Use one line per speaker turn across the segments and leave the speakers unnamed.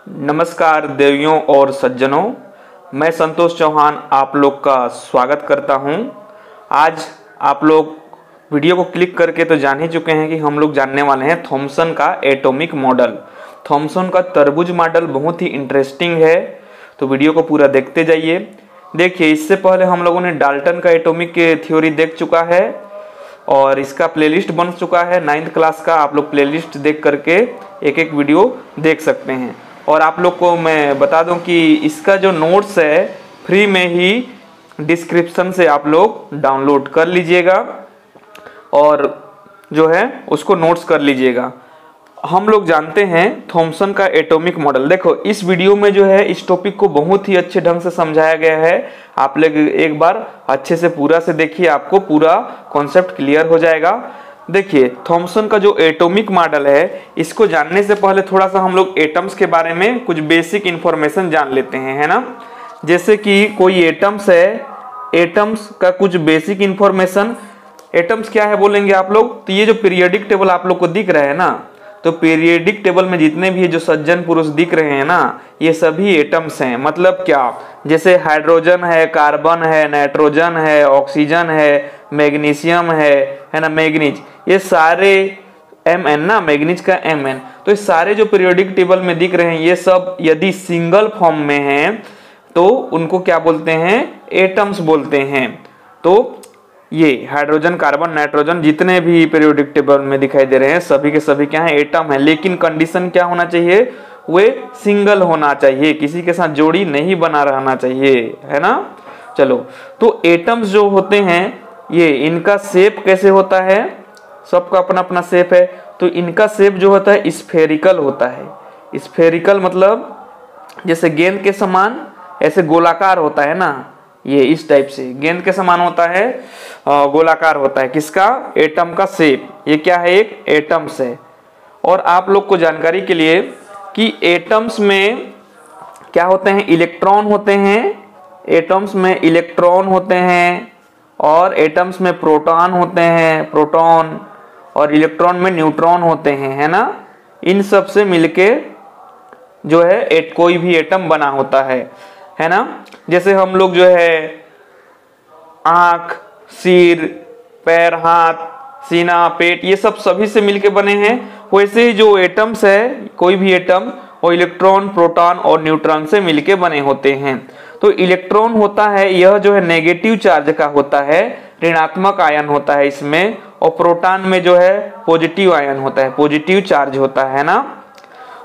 नमस्कार देवियों और सज्जनों, मैं संतोष चौहान आप लोग का स्वागत करता हूं। आज आप लोग वीडियो को क्लिक करके तो जान ही चुके हैं कि हम लोग जानने वाले हैं थॉमसन का एटॉमिक मॉडल। थॉमसन का तरबूज मॉडल बहुत ही इंटरेस्टिंग है, तो वीडियो को पूरा देखते जाइए। देखिए, इससे पहले हम लोगों ने डाल्टन का एटॉमिक थ्योरी देख चुका है और इसका प्लेलिस्ट बन चुका है 9th क्लास का। आप लोग प्लेलिस्ट देख करके एक एक वीडियो देख सकते हैं। और आप लोग को मैं बता दूं कि इसका जो नोट्स है फ्री में ही डिस्क्रिप्शन से आप लोग डाउनलोड कर लीजिएगा और जो है उसको नोट्स कर लीजिएगा। हम लोग जानते हैं थॉमसन का एटॉमिक मॉडल। देखो, इस वीडियो में जो है इस टॉपिक को बहुत ही अच्छे ढंग से समझाया गया है। आप लोग एक बार अच्छे से पूरा से देखिए, आपको पूरा कॉन्सेप्ट क्लियर हो जाएगा। देखिए, थॉमसन का जो एटॉमिक मॉडल है, इसको जानने से पहले थोड़ा सा हम लोग एटम्स के बारे में कुछ बेसिक इंफॉर्मेशन जान लेते हैं, है ना। जैसे कि कोई एटम्स है, एटम्स का कुछ बेसिक इंफॉर्मेशन। एटम्स क्या है बोलेंगे आप लोग, तो ये जो पीरियोडिक टेबल आप लोग को दिख रहा है ना, तो पीरियोडिक टेबल में जितने भी जो सज्जन पुरुष दिख रहे हैं ना, ये सभी एटम्स हैं। मतलब क्या, जैसे हाइड्रोजन है, कार्बन है, नाइट्रोजन है, ऑक्सीजन है, मैग्नीशियम है ना, मैग्नीज, ये सारे Mn ना, मैग्नीज का Mn, तो ये सारे जो पीरियोडिक टेबल में दिख रहे हैं, ये सब यदि सिंगल फॉर्म में हैं तो उनको क्या बोलते हैं, एटम्स बोलते हैं। तो ये हाइड्रोजन, कार्बन, नाइट्रोजन जितने भी पीरियोडिक टेबल में दिखाई दे रहे हैं, सभी के सभी क्या है, एटम है। लेकिन कंडीशन क्या होना चाहिए, वे सिंगल होना चाहिए, किसी के साथ जोड़ी नहीं बना रहना चाहिए, है ना। चलो, तो एटम्स जो होते हैं, ये इनका शेप कैसे होता है, सबका अपना अपना शेप है। तो इनका शेप जो होता है स्फेरिकल होता है। स्फेरिकल मतलब जैसे गेंद के समान ऐसे गोलाकार होता है ना, ये इस टाइप से गेंद के समान होता है, गोलाकार होता है। किसका, एटम का शेप। ये क्या है, एक एटम्स है। और आप लोग को जानकारी के लिए कि एटम्स में क्या होते हैं, इलेक्ट्रॉन होते हैं। एटम्स में इलेक्ट्रॉन होते हैं और एटम्स में प्रोटॉन होते हैं, प्रोटॉन, और इलेक्ट्रॉन में न्यूट्रॉन होते हैं, है ना। इन सब से मिलके जो है कोई भी एटम बना होता है ना। जैसे हम लोग जो है आंख, सिर, पैर, हाथ, सीना, पेट, ये सब सभी से मिलके बने हैं। वैसे ही जो एटम्स है, कोई भी एटम, वो इलेक्ट्रॉन, प्रोटॉन और न्यूट्रॉन से मिलके बने होते हैं। तो इलेक्ट्रॉन होता है, यह जो है नेगेटिव चार्ज का होता है, ऋणात्मक आयन होता है इसमें। और प्रोटॉन में जो है पॉजिटिव आयन होता है, पॉजिटिव चार्ज होता है ना।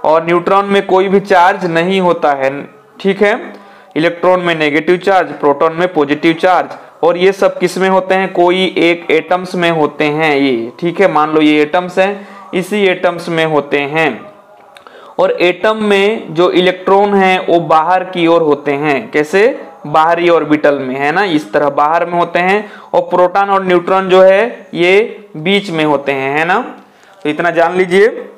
और न्यूट्रॉन में कोई भी चार्ज नहीं होता है, ठीक है। इलेक्ट्रॉन में नेगेटिव चार्ज, प्रोटॉन में पॉजिटिव चार्ज। और ये सब किस में होते हैं, कोई एक एटम्स में होते हैं ये, ठीक है। मान लो ये एटम्स हैं, इसी एटम्स में होते हैं। और एटम में जो इलेक्ट्रॉन है वो बाहर की ओर होते हैं। कैसे, बाहरी ऑर्बिटल में, है ना, इस तरह बाहर में होते हैं। और प्रोटॉन और न्यूट्रॉन जो है ये बीच में होते हैं, है ना। तो इतना जान लीजिए।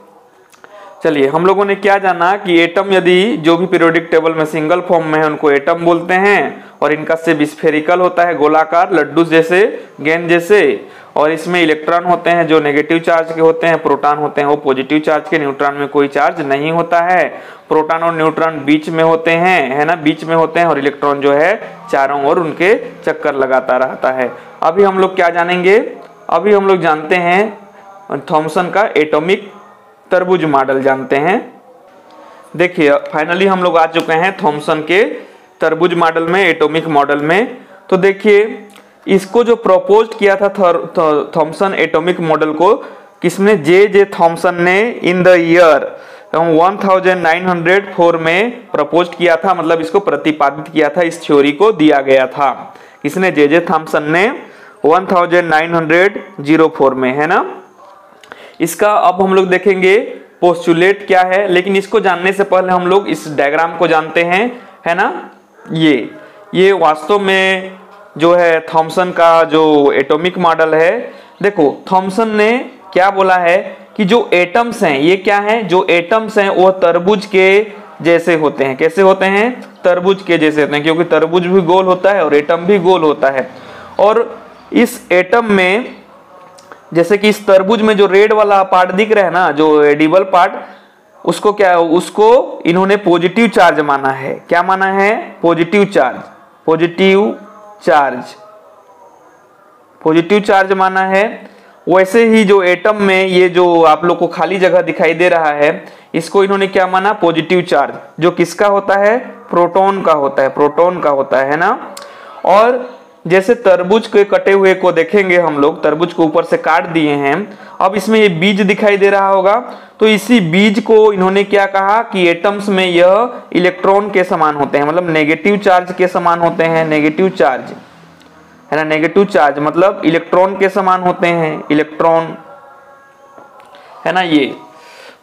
चलिए, हम लोगों ने क्या जाना कि एटम यदि जो भी पीरियोडिक टेबल में सिंगल फॉर्म में है उनको एटम बोलते हैं। और इनका शेप स्फेरिकल होता है, गोलाकार, लड्डू जैसे, गेंद जैसे। और इसमें इलेक्ट्रॉन होते हैं जो नेगेटिव चार्ज के होते हैं, प्रोटॉन होते हैं वो पॉजिटिव चार्ज के, न्यूट्रॉन में कोई चार्ज नहीं होता है। प्रोटॉन और न्यूट्रॉन बीच में होते हैं, है ना, बीच में होते हैं। और इलेक्ट्रॉन जो है चारों ओर उनके चक्कर लगाता रहता है। अभी हम लोग क्या जानेंगे, अभी हम लोग जानते हैं थॉमसन का एटॉमिक तरबूज मॉडल जानते हैं। देखिए, फाइनली हम लोग आ चुके हैं थॉमसन के तरबूज मॉडल में, एटॉमिक मॉडल में। तो देखिए, इसको जो प्रपोज किया था थॉमसन एटॉमिक मॉडल को, किसने, जे थॉमसन ने इन द ईयर 1904 में प्रपोज किया था। मतलब इसको प्रतिपादित किया था, इस थ्योरी को दिया गया था। किसने, जे थॉमसन ने 1904 में, है ना। इसका अब हम लोग देखेंगे पोस्टुलेट क्या है, लेकिन इसको जानने से पहले हम लोग इस डायग्राम को जानते हैं, है ना। ये वास्तव में जो है थॉमसन का जो एटॉमिक मॉडल है। देखो, थॉमसन ने क्या बोला है कि जो एटम्स हैं, ये क्या है, जो एटम्स हैं वो तरबूज के जैसे होते हैं। कैसे होते हैं, तरबूज के जैसे होते हैं, क्योंकि तरबूज भी गोल होता है और एटम भी गोल होता है। और इस एटम में, जैसे कि इस तरबूज में जो रेड वाला पार्ट दिख रहा है ना, जो एडिबल पार्ट, उसको क्या, उसको इन्होंने पॉजिटिव चार्ज माना है। क्या माना है? Positive charge, positive charge, positive charge माना है। वैसे ही जो एटम में ये जो आप लोग को खाली जगह दिखाई दे रहा है, इसको इन्होंने क्या माना? पॉजिटिव चार्ज, जो किसका होता है? प्रोटॉन का होता है, प्रोटॉन का होता है ना। और जैसे तरबूज के कटे हुए को देखेंगे हम लोग, तरबूज को ऊपर से काट दिए हैं, अब इसमें ये बीज दिखाई दे रहा होगा, तो इसी बीज को इन्होंने क्या कहा कि एटम्स में यह इलेक्ट्रॉन के समान होते हैं, मतलब नेगेटिव चार्ज के समान होते हैं। नेगेटिव चार्ज है ना, नेगेटिव चार्ज मतलब इलेक्ट्रॉन के समान होते हैं, इलेक्ट्रॉन है ना ये।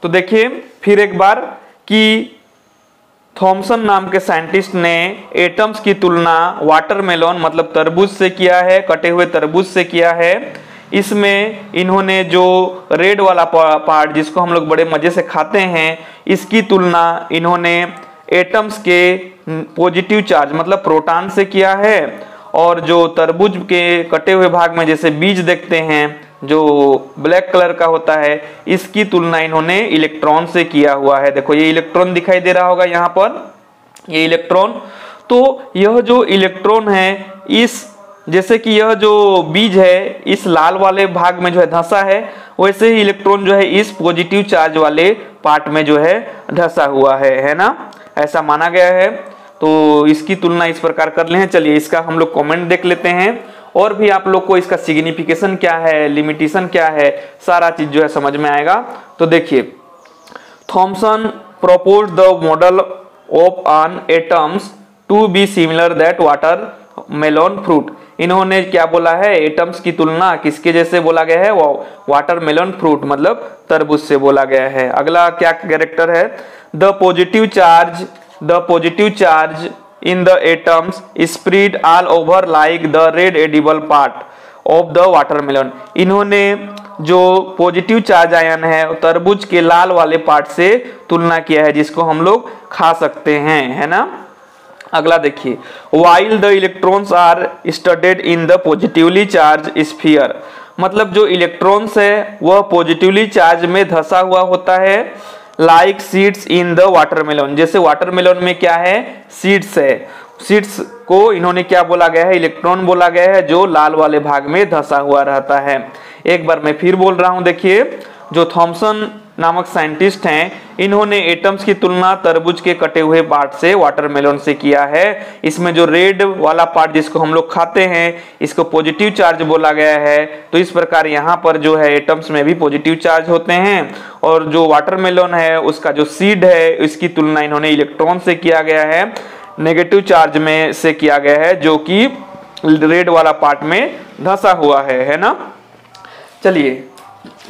तो देखिए फिर एक बार कि थॉमसन नाम के साइंटिस्ट ने एटम्स की तुलना वाटरमेलन मतलब तरबूज से किया है, कटे हुए तरबूज से किया है। इसमें इन्होंने जो रेड वाला पार्ट जिसको हम लोग बड़े मजे से खाते हैं, इसकी तुलना इन्होंने एटम्स के पॉजिटिव चार्ज मतलब प्रोटॉन से किया है। और जो तरबूज के कटे हुए भाग में जैसे बीज देखते हैं जो ब्लैक कलर का होता है, इसकी तुलना इन्होंने इलेक्ट्रॉन से किया हुआ है। देखो ये इलेक्ट्रॉन दिखाई दे रहा होगा यहाँ पर, ये इलेक्ट्रॉन। तो यह जो इलेक्ट्रॉन है, इस जैसे कि यह जो बीज है इस लाल वाले भाग में जो है धंसा है, वैसे ही इलेक्ट्रॉन जो है इस पॉजिटिव चार्ज वाले पार्ट में जो है धंसा हुआ है ना, ऐसा माना गया है। तो इसकी तुलना इस प्रकार कर ले हैं। चलिए इसका हम लोग कमेंट देख लेते हैं, और भी आप लोग को इसका सिग्निफिकेशन क्या है, लिमिटेशन क्या है, सारा चीज जो है समझ में आएगा। तो देखिए, Thomson propose the model of an atoms to be similar that water melon fruit. इन्होंने क्या बोला है? एटम्स की तुलना किसके जैसे बोला गया है? वो वाटरमेलन फ्रूट मतलब तरबूज से बोला गया है। अगला क्या कैरेक्टर है? The positive charge in the atoms spread all over like the red edible part of the watermelon। इन्होंने जो पॉजिटिव चार्ज आयन है तरबूज के लाल वाले पार्ट से तुलना किया है, जिसको हम लोग खा सकते हैं, है ना। अगला देखिए, while the electrons are studded in the positively charged sphere, मतलब जो इलेक्ट्रॉन्स है वह पॉजिटिवली चार्ज में धंसा हुआ होता है। Like seeds in the watermelon, जैसे वाटरमेलन में क्या है? सीड्स है। सीड्स को इन्होंने क्या बोला गया है? इलेक्ट्रॉन बोला गया है, जो लाल वाले भाग में धंसा हुआ रहता है। एक बार मैं फिर बोल रहा हूं, देखिए जो थॉमसन नामक साइंटिस्ट हैं, इन्होंने एटम्स की तुलना तरबूज के कटे हुए पार्ट से वाटरमेलन से किया है। इसमें जो रेड वाला पार्ट जिसको हम लोग खाते हैं, इसको पॉजिटिव चार्ज बोला गया है। तो इस प्रकार यहाँ पर जो है एटम्स में भी पॉजिटिव चार्ज होते हैं, और जो वाटरमेलन है उसका जो सीड है इसकी तुलना इन्होंने इलेक्ट्रॉन से किया गया है, नेगेटिव चार्ज में से किया गया है, जो कि रेड वाला पार्ट में धंसा हुआ है ना। चलिए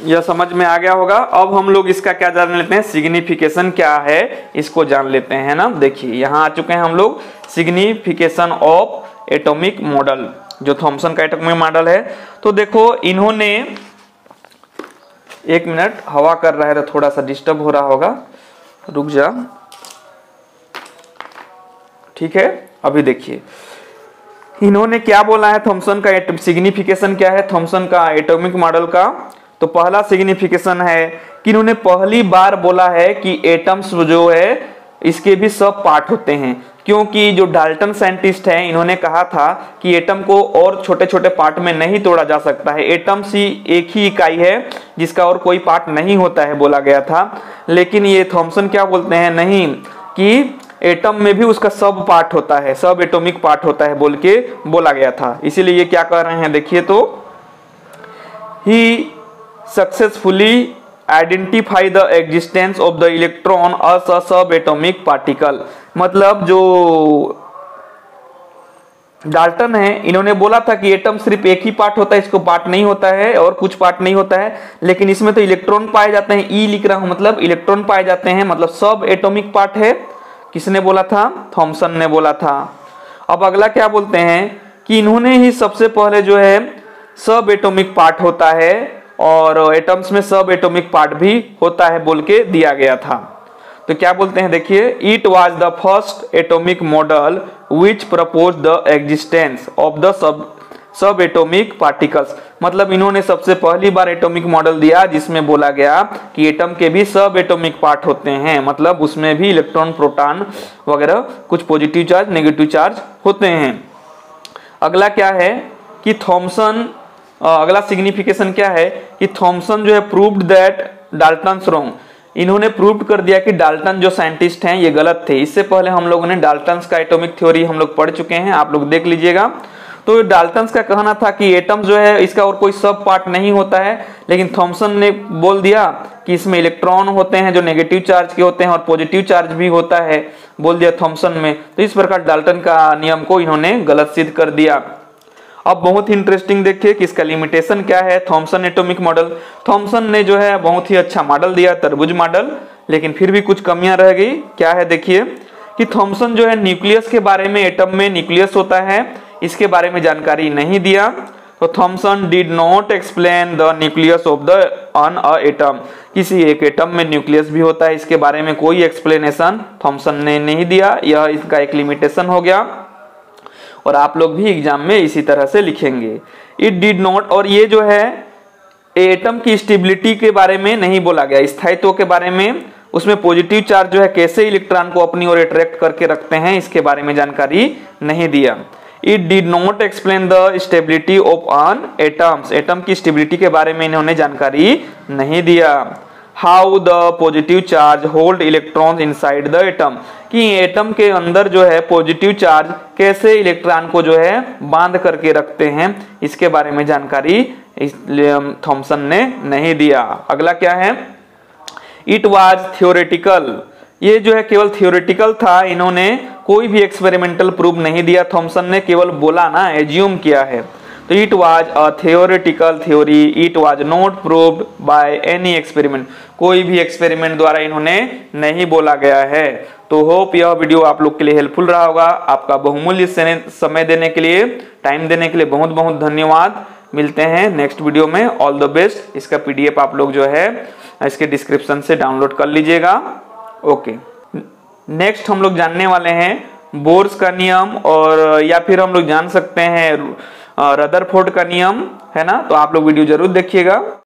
यह समझ में आ गया होगा। अब हम लोग इसका क्या जान लेते हैं? सिग्निफिकेशन क्या है इसको जान लेते हैं ना। देखिए यहाँ आ चुके हैं हम लोग, सिग्निफिकेशन ऑफ एटॉमिक मॉडल, जो थॉमसन का एटॉमिक मॉडल है। तो देखो इन्होंने, एक मिनट, हवा कर रहा है तो थोड़ा सा डिस्टर्ब हो रहा होगा, रुक जा। ठीक है, अभी देखिए इन्होंने क्या बोला है थॉमसन का सिग्निफिकेशन क्या है थॉमसन का एटॉमिक मॉडल का। तो पहला सिग्निफिकेशन है कि इन्होंने पहली बार बोला है कि एटम्स जो है इसके भी सब पार्ट होते हैं, क्योंकि जो डाल्टन साइंटिस्ट हैं इन्होंने कहा था कि एटम को और छोटे छोटे पार्ट में नहीं तोड़ा जा सकता है, एटम्स ही एक ही इकाई है जिसका और कोई पार्ट नहीं होता है बोला गया था। लेकिन ये थॉमसन क्या बोलते हैं, नहीं, कि एटम में भी उसका सब पार्ट होता है, सब एटॉमिक पार्ट होता है बोल के बोला गया था। इसीलिए ये क्या कर रहे हैं, देखिए, तो ही successfully identify the existence of the electron as a sub atomic particle. मतलब जो डाल्टन है इन्होंने बोला था कि एटम सिर्फ एक ही पार्ट होता है, इसको पार्ट नहीं होता है और कुछ पार्ट नहीं होता है, लेकिन इसमें तो इलेक्ट्रॉन पाए जाते हैं, ई लिख रहा हूं, मतलब इलेक्ट्रॉन पाए जाते हैं, मतलब सब एटॉमिक पार्ट है। किसने बोला था? थॉमसन ने बोला था। अब अगला क्या बोलते हैं कि इन्होंने ही सबसे पहले जो है सब एटॉमिक पार्ट होता है और एटम्स में सब एटॉमिक पार्ट भी होता है बोल के दिया गया था। तो क्या बोलते हैं, देखिए, it was the first atomic model which propose the existence of the sub atomic particles. मतलब इन्होंने सबसे पहली बार एटॉमिक मॉडल दिया जिसमें बोला गया कि एटम के भी सब एटॉमिक पार्ट होते हैं, मतलब उसमें भी इलेक्ट्रॉन, प्रोटॉन वगैरह कुछ पॉजिटिव चार्ज, नेगेटिव चार्ज होते हैं। अगला क्या है कि थॉमसन, अगला सिग्निफिकेशन क्या है कि थॉमसन जो है प्रूव्ड दैट डाल्टन्स रॉन्ग, इन्होंने प्रूव कर दिया कि डाल्टन जो साइंटिस्ट हैं ये गलत थे। इससे पहले हम लोगों ने डाल्टन्स का एटॉमिक थ्योरी हम लोग पढ़ चुके हैं, आप लोग देख लीजिएगा। तो डाल्टन्स का कहना था कि एटम जो है इसका और कोई सब पार्ट नहीं होता है, लेकिन थॉमसन ने बोल दिया कि इसमें इलेक्ट्रॉन होते हैं जो नेगेटिव चार्ज के होते हैं और पॉजिटिव चार्ज भी होता है, बोल दिया थॉमसन में। तो इस प्रकार डाल्टन का नियम को इन्होंने गलत सिद्ध कर दिया। अब बहुत ही इंटरेस्टिंग देखिए कि इसका लिमिटेशन क्या है। थॉमसन एटॉमिक मॉडल, थॉमसन ने जो है बहुत ही अच्छा मॉडल दिया, तरबूज मॉडल, लेकिन फिर भी कुछ कमियां रह गई। क्या है देखिए कि थॉमसन जो है न्यूक्लियस के बारे में, एटम में न्यूक्लियस होता है, इसके बारे में जानकारी नहीं दिया। तो Thomson did not explain the nucleus of the on a atom, किसी एक एटम में न्यूक्लियस भी होता है, इसके बारे में कोई एक्सप्लेनेशन थॉमसन ने नहीं दिया। यह इसका एक लिमिटेशन हो गया और आप लोग भी एग्जाम में इसी तरह से लिखेंगे। इट डिड नॉट, और ये जो है एटम की स्टेबिलिटी के बारे में नहीं बोला गया, स्थायित्व के बारे में, उसमें पॉजिटिव चार्ज जो है कैसे इलेक्ट्रॉन को अपनी ओर अट्रैक्ट करके रखते हैं, इसके बारे में जानकारी नहीं दिया। It did not explain the stability of on atoms, atom की स्टेबिलिटी के बारे में इन्होंने जानकारी नहीं दिया। How the positive charge hold electrons inside the atom, कि एटम के अंदर जो है पॉजिटिव चार्ज कैसे इलेक्ट्रॉन को जो है बांध करके रखते हैं, इसके बारे में जानकारी थॉमसन ने नहीं दिया। अगला क्या है, इट वाज थियोरेटिकल, ये जो है केवल थियोरेटिकल था, इन्होंने कोई भी एक्सपेरिमेंटल प्रूफ नहीं दिया, थॉमसन ने केवल बोला ना, एज्यूम किया है। तो it was a theoretical theory, it was not proved by any experiment, कोई भी एक्सपेरिमेंट द्वारा इन्होंने नहीं बोला गया है। तो होप यह वीडियो आप लोग के लिए हेल्पफुल रहा होगा। आपका बहुमूल्य समय देने के लिए, टाइम देने के लिए बहुत बहुत धन्यवाद। मिलते हैं नेक्स्ट वीडियो में, ऑल द बेस्ट। इसका PDF आप लोग जो है इसके डिस्क्रिप्शन से डाउनलोड कर लीजिएगा। ओके, नेक्स्ट हम लोग जानने वाले हैं बोर्स का नियम, और या फिर हम लोग जान सकते हैं रदरफोर्ड का नियम, है ना। तो आप लोग वीडियो जरूर देखिएगा।